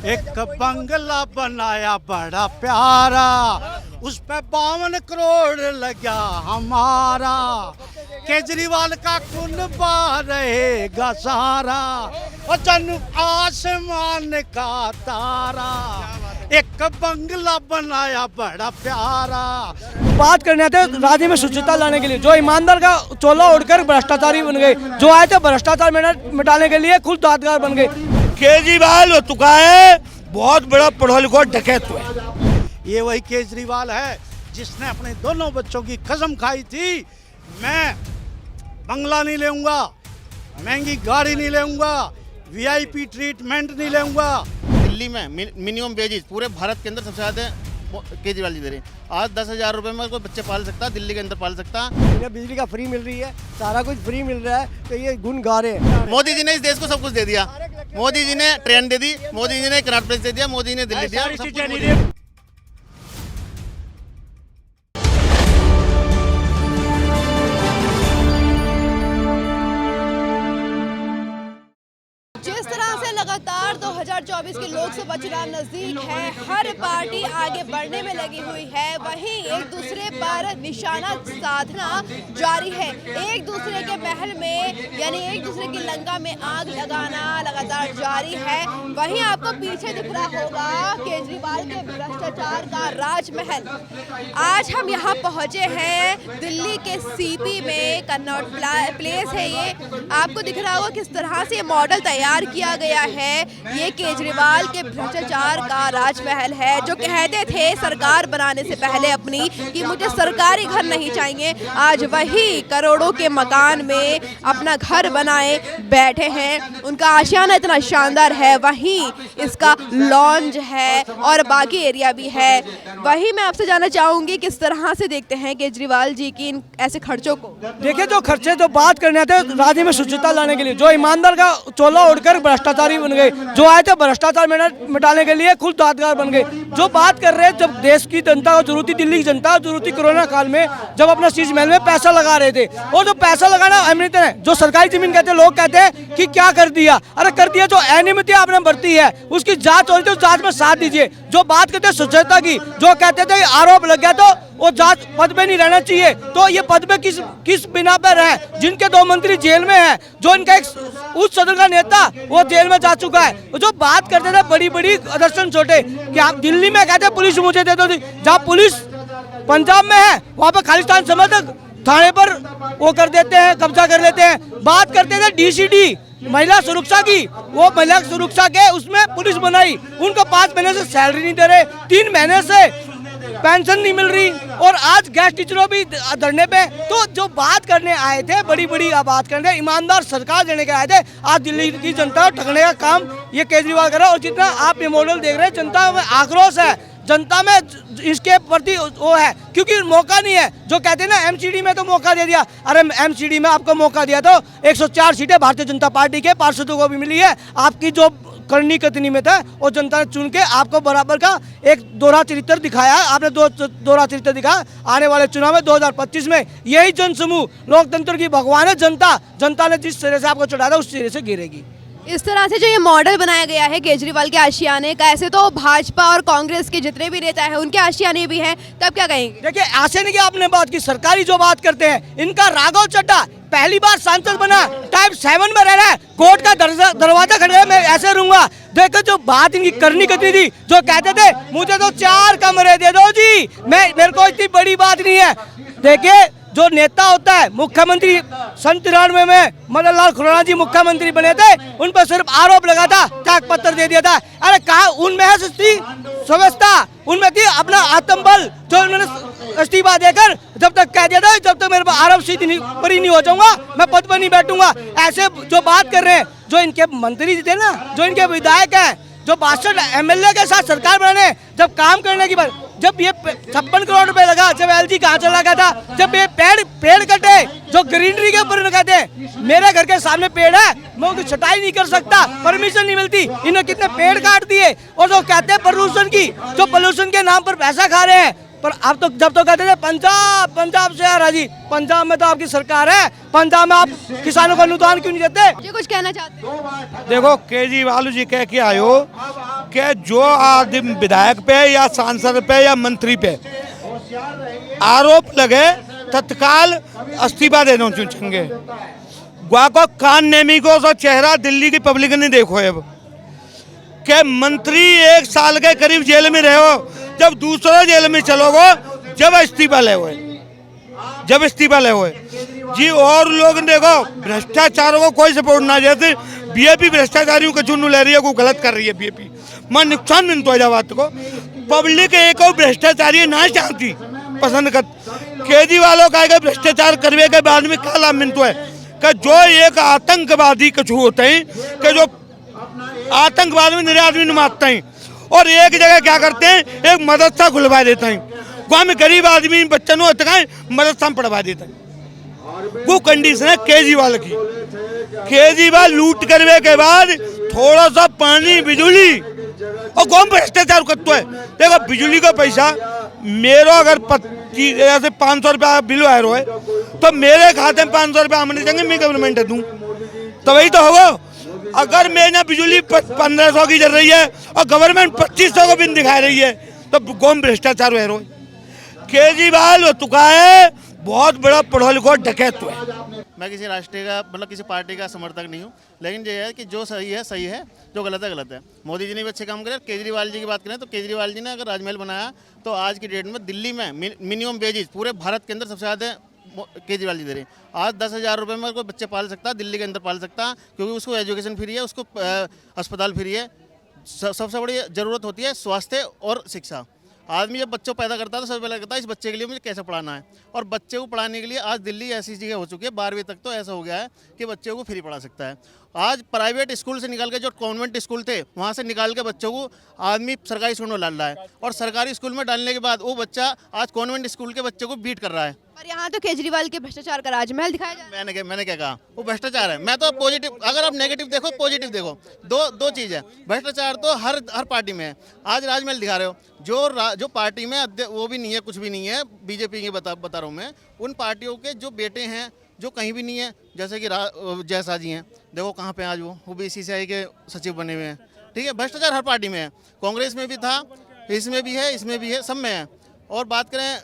एक बंगला बनाया बड़ा प्यारा, उस पे 52 करोड़ लगा हमारा। केजरीवाल का कुनबा रहेगा सारा, और जन्म आसमान का तारा। एक बंगला बनाया बड़ा प्यारा। बात करने आते हैं राज्य में शुचिता लाने के लिए, जो ईमानदार का चोला उड़कर भ्रष्टाचारी बन गए, जो आए थे भ्रष्टाचार मिटाने के लिए खुद दादगार बन गए। केजरीवाल हो चुका है बहुत बड़ा पढ़ा लिखा डकैत है। ये वही केजरीवाल है जिसने अपने दोनों बच्चों की कसम खाई थी, मैं बंगला नहीं लेऊंगा, महंगी गाड़ी नहीं लेऊंगा, वीआईपी ट्रीटमेंट नहीं लेऊंगा। दिल्ली में मिनिमम वेजेस पूरे भारत के अंदर सबसे ज़्यादा केजरीवाल जी दे रहे हैं। आज 10,000 रुपये में कोई बच्चे पाल सकता, दिल्ली के अंदर पाल सकता। इन्हें बिजली का फ्री मिल रही है, सारा कुछ फ्री मिल रहा है, तो ये गुण गा रहे हैं। मोदी जी ने इस देश को सब कुछ दे दिया। मोदी जी ने ट्रेन दे दी, मोदी जी ने कनाट प्लेस दे दिया, मोदी जी ने दिल्ली दिया, सब कुछ मोदी ने। जिस तरह से लगातार 2024 के लोकसभा चुनाव नजदीक है, हर पार्टी आगे बढ़ने में लगी हुई है, वहीं एक दूसरे पर निशाना साधना जारी है। एक दूसरे के महल में यानी एक दूसरे की लंका में आग लगाना लगातार जारी है। वहीं आपको पीछे दिख रहा होगा केजरीवाल के भ्रष्टाचार का राजमहल। आज हम यहाँ पहुँचे हैं दिल्ली के सीपी में, कनॉट प्लेस है ये। आपको दिख रहा होगा किस तरह से मॉडल तैयार किया गया है। ये केजरीवाल के भ्रष्टाचार का राजमहल है, जो कहते थे सरकार बनाने से पहले अपनी कि मुझे सरकारी घर नहीं चाहिए, आज वही करोड़ों के मकान में अपना घर बनाए बैठे हैं। उनका आशियाना इतना शानदार है, वहीं इसका लॉन्ज है और बाकी एरिया भी है। वहीं मैं आपसे जानना चाहूंगी किस तरह से देखते हैं केजरीवाल जी की इन ऐसे खर्चों को। देखिए, जो खर्चे जो बात करने आते हैं राज्य में शुचिता लाने के लिए, जो ईमानदार का चोला उड़कर भ्रष्टाचारी बन गए, जो आए थे भ्रष्टाचार मिटाने के लिए खुद दादगार बन गए। जो बात कर रहे हैं, जब देश की जनता को जरूरत थी, दिल्ली की जनता को जरूरत थी कोरोना काल में, जब अपना शीश महल में पैसा लगा रहे थे, और जो पैसा लगाना अनियमित है, जो सरकारी जमीन कहते हैं, लोग कहते हैं कि क्या कर दिया, अरे कर दिया। जो अनियमित आपने बरती है उसकी जांच हो रही थी, उस जांच में साथ दीजिए। जो बात करते हैं स्वच्छता की, जो कहते थे आरोप लग गया तो वो जांच पद में नहीं रहना चाहिए, तो ये पद में किस बिना पर है। जिनके 2 मंत्री जेल में हैं, जो इनका एक उच्च सदन का नेता वो जेल में जा चुका है। जो बात करते थे बड़ी बड़ी दर्शन छोटे कि आप दिल्ली में कहते हैं पुलिस मुझे दे दो, जहाँ पुलिस पंजाब में है वहाँ पे खालिस्तान समर्थक थाने पर वो कर देते हैं, कब्जा कर लेते हैं। बात करते थे डीसीडी महिला सुरक्षा की, वो महिला सुरक्षा के उसमें पुलिस बनाई, उनको 5 महीने से सैलरी नहीं दे रहे, 3 महीने से पेंशन नहीं मिल रही, और आज गैस टीचरों भी धरने पे। तो जो बात करने आए थे, बड़ी बड़ी बात करने, ईमानदार सरकार देने के आए थे, आज दिल्ली की जनता को ठगने का काम ये केजरीवाल कर रहा है। और जितना आप ये मॉडल देख रहे हैं, जनता में आक्रोश है, जनता में इसके प्रति वो है, क्योंकि मौका नहीं है। जो कहते हैं ना एमसीडी में तो मौका दे दिया, अरे एमसीडी में आपको मौका दिया तो 104 सीटें भारतीय जनता पार्टी के पार्षदों को भी मिली है। आपकी जो करनी कतनी में था और जनता ने चुन के आपको बराबर का एक दोहरा चरित्र दिखाया है। आपने दोहरा चरित्र दिखाया। आने वाले चुनाव में 2025 में यही जनसमूह लोकतंत्र की भगवान है जनता। जनता ने जिस तरह से आपको चढ़ाया था उस तरह से गिरेगी। इस तरह से जो ये मॉडल बनाया गया है केजरीवाल के आशियाने का, ऐसे तो भाजपा और कांग्रेस के जितने भी नेता हैं उनके आशियाने भी हैं, तब क्या कहेंगे? देखिए, आशियाने की आपने बात की, सरकारी जो बात करते हैं, इनका राघव चड्ढा पहली बार सांसद बना, टाइप 7 में रह रहा है, कोर्ट का दरवाजा खड़ा, मैं ऐसे रहूंगा। देखो जो बात इनकी करनी करती थी, जो कहते थे मुझे तो 4 कमरे दे दो जी, मेरे को इतनी बड़ी बात नहीं है। देखिए, जो नेता होता है, मुख्यमंत्री 93 में मदन लाल खुराना जी मुख्यमंत्री बने थे, उन पर सिर्फ आरोप लगा था, त्याग पत्र दे दिया था। अरे कहा उनमें है व्यवस्था, उनमें थी अपना आत्मबल, जो उन्होंने इस्तीफा देकर जब तक कह दिया था जब तक मेरे आरोप से बरी नहीं हो जाऊंगा मैं पद पर नहीं बैठूंगा। ऐसे जो बात कर रहे हैं, जो इनके मंत्री थे ना, जो इनके विधायक हैं, जो 62 एमएलए के साथ सरकार बनाने, जब काम करने की बात, जब ये 56 करोड़ रुपए लगा, जब एलजी कहाँ चला गया था, जब ये पेड़ कटे, जो ग्रीनरी के ऊपर कहते हैं, मेरे घर के सामने पेड़ है, मैं उसकी छटाई नहीं कर सकता, परमिशन नहीं मिलती, इन्होंने कितने पेड़ काट दिए। और जो कहते हैं प्रदूषण की, जो पोल्यूशन के नाम पर पैसा खा रहे हैं, पर आप तो जब तो कहते थे पंजाब से यार जी, पंजाब में तो आपकी सरकार है, पंजाब में आप किसानों को अनुदान क्यों नहीं देते? ये कुछ कहना चाहते हैं? देखो केजरीवाल जी कह के आयो कि जो आदमी विधायक पे या सांसद पे या मंत्री पे आरोप लगे तत्काल इस्तीफा देना चाहिए। गुआ को कान नेमी को तो चेहरा दिल्ली की पब्लिक ने देखो अब कि मंत्री 1 साल के करीब जेल में रहे हो, जब दूसरा जेल में चलोगे जब इस्तीफा ले हुए जी। और लोग देखो भ्रष्टाचारों को कोई सपोर्ट ना, जैसे बीजेपी भ्रष्टाचारियों के चुनू ले रही है, कोई गलत कर रही है बीजेपी, मैं नुकसान मिलता है बात को। पब्लिक एक भ्रष्टाचारी ना चाहती पसंद कर केजरीवालों का भ्रष्टाचार करने के बाद में क्या लाभ मिलता है कि जो एक आतंकवादी कछु होते हैं कि जो आतंकवाद में निरे आदमी मारते हैं और एक जगह क्या करते हैं एक मदरसा खुलवा देते हैं, गाँव में गरीब आदमी बच्चों होते हैं मदरसा में पढ़वा देते हैं। वो कंडीशन है केजरीवाल की। केजरीवाल लूट करने के बाद थोड़ा सा पानी बिजली और कौन भ्रष्टाचार करता है। देखो बिजली का पैसा मेरा अगर 500 रुपया बिल आया है तो मेरे खाते में 500 रुपया आमने चाहिए, मैं गवर्नमेंट दूँ तो वही तो होगा। अगर मैंने बिजली 1500 की चल रही है और गवर्नमेंट 2500 का बिल दिखा रही है तो कौन भ्रष्टाचार है। केजरीवाल हो चुका है बहुत बड़ा पढ़ा लिखा डकैत है। मैं किसी राष्ट्रीय का मतलब किसी पार्टी का समर्थक नहीं हूँ, लेकिन ये है कि जो सही है, जो गलत है गलत है। मोदी जी ने भी अच्छे काम करे। केजरीवाल जी की बात करें तो केजरीवाल जी ने अगर राजमहल बनाया तो आज की डेट में दिल्ली में मिनिमम वेजेस पूरे भारत के अंदर सबसे ज़्यादा केजरीवाल जी दे रहे हैं। आज 10,000 रुपये में कोई बच्चे पाल सकता, दिल्ली के अंदर पाल सकता, क्योंकि उसको एजुकेशन फ्री है, उसको अस्पताल फ्री है। सबसे बड़ी ज़रूरत होती है स्वास्थ्य और शिक्षा। आदमी जब बच्चों पैदा करता है तो सबसे पहले कहता है इस बच्चे के लिए मुझे कैसे पढ़ाना है, और बच्चे को पढ़ाने के लिए आज दिल्ली ऐसी जगह हो चुकी है 12वीं तक तो ऐसा हो गया है कि बच्चों को फ्री पढ़ा सकता है। आज प्राइवेट स्कूल से निकाल के जो कॉन्वेंट स्कूल थे वहाँ से निकाल के बच्चों को आदमी सरकारी स्कूल में डाल रहा है, और सरकारी स्कूल में डालने के बाद वो बच्चा आज कॉन्वेंट स्कूल के बच्चे को बीट कर रहा है। पर यहाँ तो केजरीवाल के भ्रष्टाचार का राजमहल दिखाया जा रहा है। मैंने क्या कहा, वो भ्रष्टाचार है। मैं तो पॉजिटिव, अगर आप नेगेटिव देखो पॉजिटिव देखो, दो चीज़ है। भ्रष्टाचार तो हर पार्टी में है। आज राजमहल दिखा रहे हो, जो पार्टी में वो भी नहीं है, कुछ भी नहीं है, बीजेपी के बता रहा हूँ मैं, उन पार्टियों के जो बेटे हैं जो कहीं भी नहीं है, जैसे कि जयसा जी हैं, देखो कहाँ पे आज वो भी CCI के सचिव बने हुए हैं। ठीक है, भ्रष्टाचार हर पार्टी में है, कांग्रेस में भी था, इसमें भी है, सब में है। और बात करें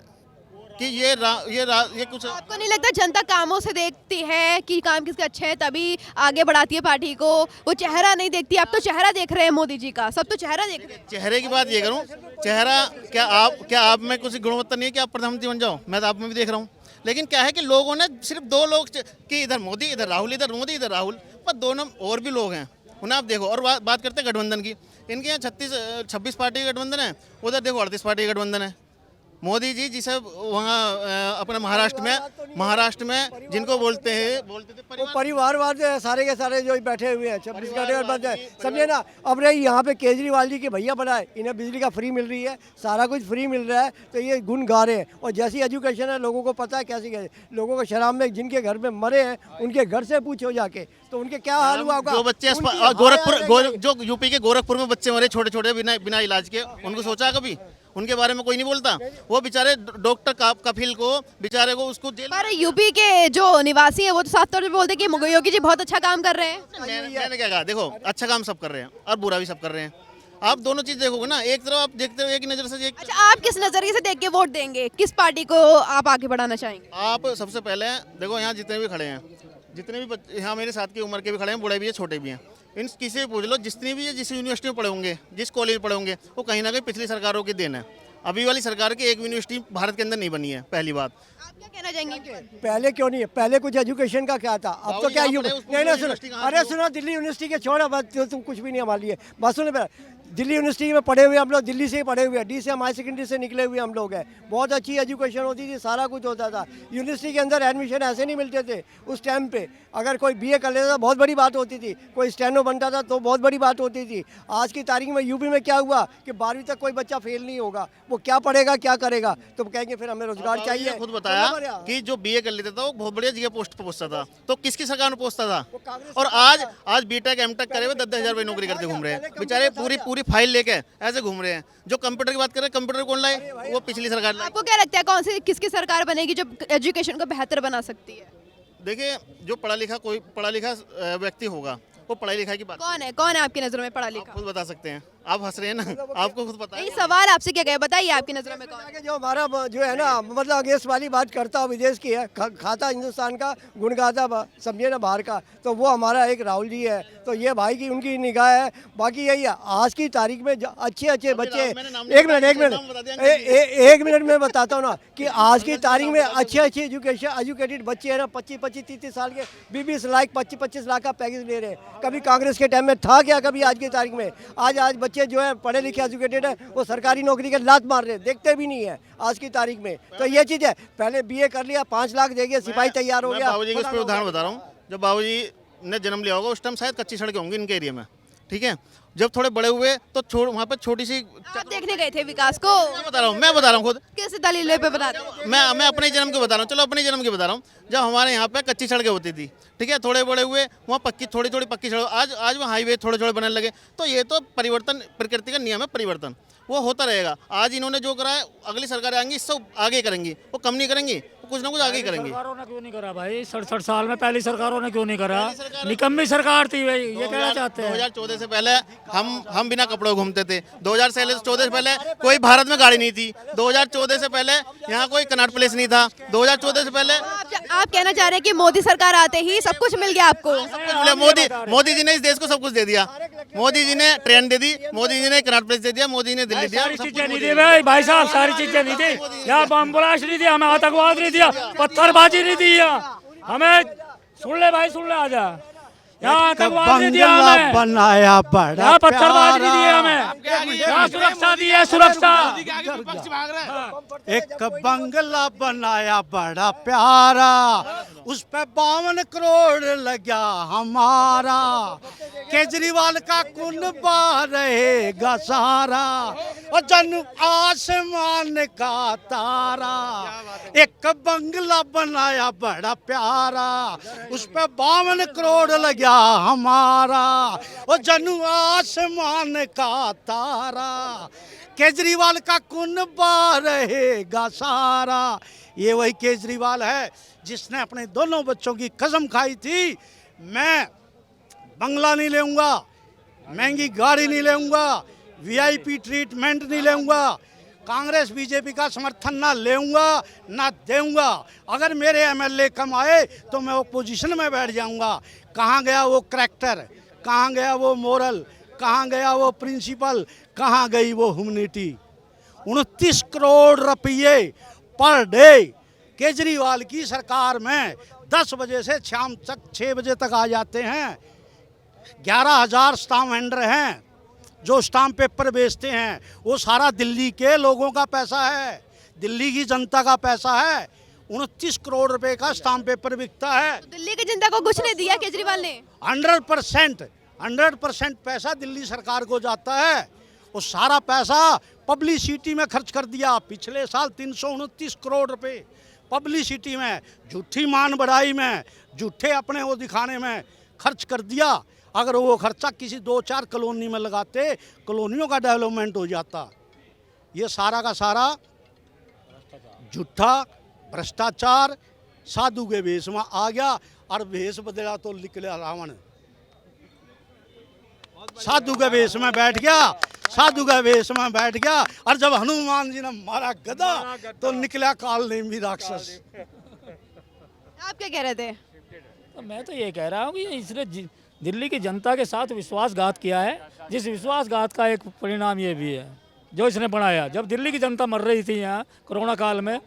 कि ये कुछ, आपको नहीं लगता जनता कामों से देखती है कि काम किसके अच्छे हैं तभी आगे बढ़ाती है पार्टी को, वो चेहरा नहीं देखती? आप तो चेहरा देख रहे हैं मोदी जी का, सब तो चेहरा देख रहे हैं। चेहरे की बात ये करूं, चेहरा क्या आप में कुछ गुणवत्ता नहीं है कि आप प्रधानमंत्री बन जाओ? मैं तो आप में भी देख रहा हूं, लेकिन क्या है कि लोगों ने सिर्फ 2 लोग कि इधर मोदी इधर राहुल, इधर मोदी इधर राहुल, पर दोनों और भी लोग हैं उन्हें आप देखो। और बात करते हैं गठबंधन की, इनके यहाँ 26 पार्टी का गठबंधन है, उधर देखो 38 पार्टी का गठबंधन है। मोदी जी जिसे वहाँ अपने महाराष्ट्र में जिनको बोलते थे परिवारवाद सारे के सारे जो बैठे हुए हैं 26 घंटे समझे ना। अब रही यहाँ पे केजरीवाल जी के भैया बनाए, इन्हें बिजली का फ्री मिल रही है, सारा कुछ फ्री मिल रहा है, तो ये गुण गा रहे हैं। और जैसी एजुकेशन है लोगों को पता है कैसे लोगों को शराब में जिनके घर में मरे हैं उनके घर से पूछो जाके तो उनके क्या हाल हुआ होगा। जो बच्चे गोरखपुर जो यूपी के गोरखपुर में बच्चे मरे छोटे छोटे बिना इलाज के, उनको सोचा कभी? उनके बारे में कोई नहीं बोलता। वो बेचारे डॉक्टर कपिल को बेचारे को उसको जेल। पर यूपी के जो निवासी हैं वो तो साफ तौर पे बोलते हैं कि योगी जी बहुत अच्छा काम कर रहे हैं। मैंने क्या कहा, देखो अच्छा काम सब कर रहे हैं और बुरा भी सब कर रहे हैं। आप दोनों चीज देखोगे ना, एक तरफ आप देखते हो एक नजर से अच्छा, आप किस नजरिए से देख के वोट देंगे, किस पार्टी को आप आगे बढ़ाना चाहेंगे? आप सबसे पहले देखो यहाँ जितने भी खड़े हैं, जितने भी यहाँ मेरे साथ की उम्र के भी खड़े हैं, बूढ़े भी है छोटे भी हैं, इन किसी भी पूछ लो, जितनी भी जिस यूनिवर्सिटी में पढ़े होंगे, जिस कॉलेज में पढ़े होंगे, वो कहीं ना कहीं पिछली सरकारों की देन है। अभी वाली सरकार की एक यूनिवर्सिटी भारत के अंदर नहीं बनी है, पहली बात। आप क्या कहना चाहेंगे? पहले क्यों नहीं है? पहले कुछ एजुकेशन का क्या था, अब तो क्या नहीं सुनो, अरे सुनो, दिल्ली यूनिवर्सिटी के छोड़ा बात, तुम कुछ भी नहीं हमारे लिए बस सुनो। दिल्ली यूनिवर्सिटी में पढ़े हुए हम लोग, दिल्ली से ही पढ़े हुए हैं, डी से हम हाई सेकेंडरी से निकले हुए हम लोग हैं। बहुत अच्छी एजुकेशन होती थी, सारा कुछ होता था। यूनिवर्सिटी के अंदर एडमिशन ऐसे नहीं मिलते थे उस टाइम पे। अगर कोई BA कर लेता था बहुत बड़ी बात होती थी, कोई स्टेनो बनता था तो बहुत बड़ी बात होती थी। आज की तारीख में यूपी में क्या हुआ कि 12वीं तक कोई बच्चा फेल नहीं होगा, वो क्या पढ़ेगा क्या करेगा, तो कहेंगे फिर हमें रोजगार चाहिए। खुद बताया कि जो BA कर लेता था वो बहुत बढ़िया जगह पोस्ट पर पहुंचता था, तो किसकी सरकार में पहुंचता था? और आज B.Tech M.Tech करे हुए 10,000 रुपये नौकरी करते घूम रहे हैं बेचारे, पूरी फाइल लेके ऐसे घूम रहे हैं। जो कंप्यूटर की बात कर रहे हैं, कंप्यूटर कौन लाए? वो पिछली सरकार लाए। आपको क्या लगता है कौन सी किसकी सरकार बनेगी जो एजुकेशन को बेहतर बना सकती है? देखिए, जो कोई पढ़ा लिखा व्यक्ति होगा, वो पढ़ाई लिखाई की बात कौन है आपकी नजरों में पढ़ा लिखा? खुद बता सकते हैं। आप हंस रहे हैं ना, आपको खुद पता है। नहीं, सवाल आपसे क्या कहे, बताइए आपकी नजरों में कौन है? कि जो हमारा जो है ना, मतलब अगेंस्ट वाली बात करता हो, विदेश की है, खाता हिंदुस्तान का, गुण गाता समझिए ना बाहर का, तो वो हमारा एक राहुल जी है। तो ये भाई की उनकी निगाह है। बाकी यही है, आज की तारीख में अच्छे अच्छे बच्चे, एक मिनट में बताता हूँ ना कि आज की तारीख में अच्छे एजुकेटेड बच्चे हैं ना, 25-25, 30-30 साल के 20-20 लाख 25-25 लाख का पैकेज ले रहे हैं। कभी कांग्रेस के टाइम में था क्या? कभी आज की तारीख में आज बच्चे जो है पढ़े लिखे एजुकेटेड है, वो सरकारी नौकरी के लात मार रहे हैं, देखते भी नहीं है आज की तारीख में। तो ये चीज़ है, पहले बीए कर लिया, 5 लाख देंगे, सिपाही तैयार हो गया। बाबूजी के उस पर उदाहरण बता रहा हूँ। जब बाबूजी ने जन्म लिया होगा उस टाइम शायद कच्ची सड़कें होंगी इनके एरिया में, ठीक है। जब थोड़े बड़े हुए तो वहाँ पर छोटी सी, आप देखने गए थे विकास को? मैं बता रहा हूँ खुद, किस दलील पे बता रहे हो? मैं अपने जन्म के बता रहा हूँ। चलो अपने जन्म के बता रहा हूँ। जब हमारे यहाँ पे कच्ची सड़कें होती थी, ठीक है, थोड़े बड़े हुए वहाँ पक्की थोड़ी पक्की सड़क, आज वहाँ हाईवे थोड़े बनने लगे। तो ये तो परिवर्तन, प्रकृति का नियम है, परिवर्तन वो होता रहेगा। आज इन्होंने जो करा है, अगली सरकार आएंगी इससे आगे करेंगी, वो कम नहीं करेंगी, वो कुछ ना कुछ आगे करेंगी। सरकारों ने क्यों नहीं करा भाई? 67 साल में पहली सरकारों ने क्यों नहीं करा? निकम्मी सरकार थी भाई, ये कहना चाहते हैं। 2014 से पहले हम बिना कपड़ों घूमते थे। 2014 से पहले कोई भारत में गाड़ी नहीं थी। 2014 से पहले यहाँ कोई कनॉट प्लेस नहीं था। 2014 से पहले आप कहना चाह रहे हैं कि मोदी सरकार आते ही सब कुछ मिल गया आपको? मोदी जी ने इस देश को सब कुछ दे दिया। मोदी जी ने ट्रेन दे दी, मोदी जी ने कनॉट प्लेस दे दिया, मोदी ने दिल्ली दिया। सारी चीजें नहीं दी भाई साहब, सारी चीजें नहीं दी। यहाँ बम ब्लास्ट नहीं दिया, हमें आतंकवाद नहीं दिया, पत्थरबाजी नहीं दी, हमें सुन ले भाई, सुन ले, आजा। यहाँ आतंकवाद नहीं दिया हमें, बनाया बड़ा यहाँ पत्थरबाजी नहीं दी हमें, यहाँ सुरक्षा दी है, सुरक्षा। एक बंगला बनाया बड़ा प्यारा, उस पे 52 करोड़ लगा हमारा। केजरीवाल का कुनबा रहेगा सारा, और जन आसमान का तारा। एक बंगला बनाया बड़ा प्यारा, उस पे 52 करोड़ लगा हमारा, और जनू आसमान का तारा। केजरीवाल का कुनबा रहेगा सारा। ये वही केजरीवाल है जिसने अपने दोनों बच्चों की कसम खाई थी, मैं बंगला नहीं लेऊंगा, महंगी गाड़ी नहीं लेऊंगा, वीआईपी ट्रीटमेंट नहीं लेऊंगा, कांग्रेस बीजेपी का समर्थन ना लेऊंगा ना देऊंगा। अगर मेरे एमएलए कम आए तो मैं ओपोजिशन में बैठ जाऊंगा। कहाँ गया वो करैक्टर, कहाँ गया वो मोरल, कहाँ गया वो प्रिंसिपल, कहाँ गई वो ह्यूमनिटी? 29 करोड़ रुपये पर डे केजरीवाल की सरकार में 10 बजे से शाम तक 6 बजे तक आ जाते हैं। 11,000 स्टाम्प वेंडर हैं जो स्टाम्प पेपर बेचते हैं, वो सारा दिल्ली के लोगों का पैसा है, दिल्ली की जनता का पैसा है। 29 करोड़ रुपए का स्टाम्प पेपर बिकता है। दिल्ली की जनता को कुछ नहीं दिया केजरीवाल ने? 100% पैसा दिल्ली सरकार को जाता है। वो सारा पैसा पब्लिसिटी में खर्च कर दिया। पिछले साल 329 करोड़ रुपए पब्लिसिटी में, झूठी मान बढ़ाई में, झूठे अपने वो दिखाने में खर्च कर दिया। अगर वो खर्चा किसी 2-4 कॉलोनी में लगाते, कॉलोनियों का डेवलपमेंट हो जाता। ये सारा का सारा झूठा भ्रष्टाचार साधु के भेष में आ गया, और भेष बदला तो निकला रावण। साधु के भेष में बैठ गया, साधु के वेश में बैठ गया, और जब हनुमान जी ने मारा गदा तो निकला काल नेमी राक्षस। आप क्या कह रहे थे? तो मैं तो ये कह रहा हूँ कि इसने दिल्ली की जनता के साथ विश्वासघात किया है, जिस विश्वासघात का एक परिणाम ये भी है जो इसने बनाया। जब दिल्ली की जनता मर रही थी यहाँ कोरोना काल में,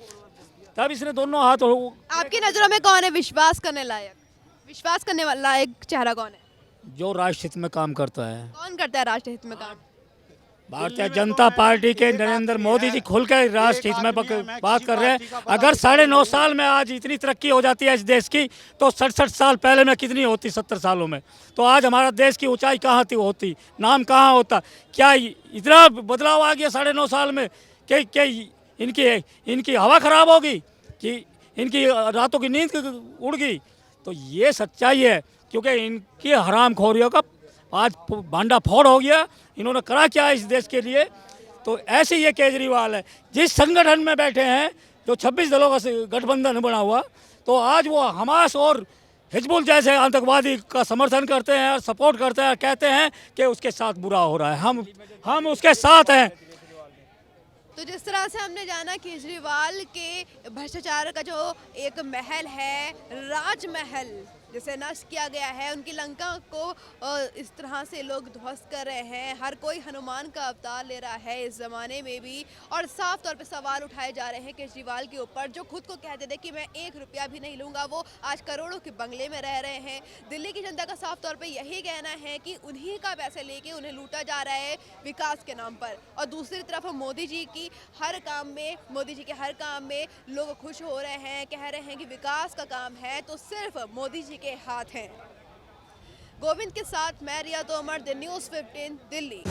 तब इसने दोनों हाथ। आपकी नज़रों में कौन है विश्वास करने लायक, विश्वास करने वाला लायक चेहरा कौन है? जो राष्ट्र हित में काम करता है। कौन करता है राष्ट्र हित में काम? भारतीय जनता पार्टी के नरेंद्र मोदी जी खुल कर राष्ट्र हित में बात कर रहे हैं। अगर 9.5 साल में आज इतनी तरक्की हो जाती है इस देश की, तो 67 साल पहले में कितनी होती? 70 सालों में तो आज हमारा देश की ऊंचाई कहाँ थी होती, नाम कहाँ होता? क्या इतना बदलाव आ गया 9.5 साल में कि इनकी हवा खराब होगी, कि इनकी रातों की नींद उड़ गई? तो ये सच्चाई है, क्योंकि इनकी हरामखोरियों का आज भांडा फोड़ हो गया। इन्होंने करा क्या इस देश के लिए? तो ऐसे ये केजरीवाल है, जिस संगठन में बैठे हैं जो 26 दलों का गठबंधन बना हुआ, तो आज वो हमास और हिजबुल जैसे आतंकवादी का समर्थन करते हैं और सपोर्ट करते हैं और कहते हैं कि उसके साथ बुरा हो रहा है। हम उसके साथ हैं। तो जिस तरह से हमने जाना केजरीवाल के भ्रष्टाचार का जो एक महल है, राजमहल जिसे नष्ट किया गया है, उनकी लंका को इस तरह से लोग ध्वस्त कर रहे हैं। हर कोई हनुमान का अवतार ले रहा है इस ज़माने में भी, और साफ तौर पे सवाल उठाए जा रहे हैं केजरीवाल के ऊपर, जो खुद को कहते थे कि मैं 1 रुपया भी नहीं लूँगा। वो आज करोड़ों के बंगले में रह रहे हैं। दिल्ली की जनता का साफ तौर पर यही कहना है कि उन्हीं का पैसे लेके उन्हें लूटा जा रहा है विकास के नाम पर। और दूसरी तरफ मोदी जी के हर काम में लोग खुश हो रहे हैं, कह रहे हैं कि विकास का काम है तो सिर्फ मोदी जी के हाथ हैं। गोविंद के साथ मैं रिया तोमर, द न्यूज़ 15 दिल्ली।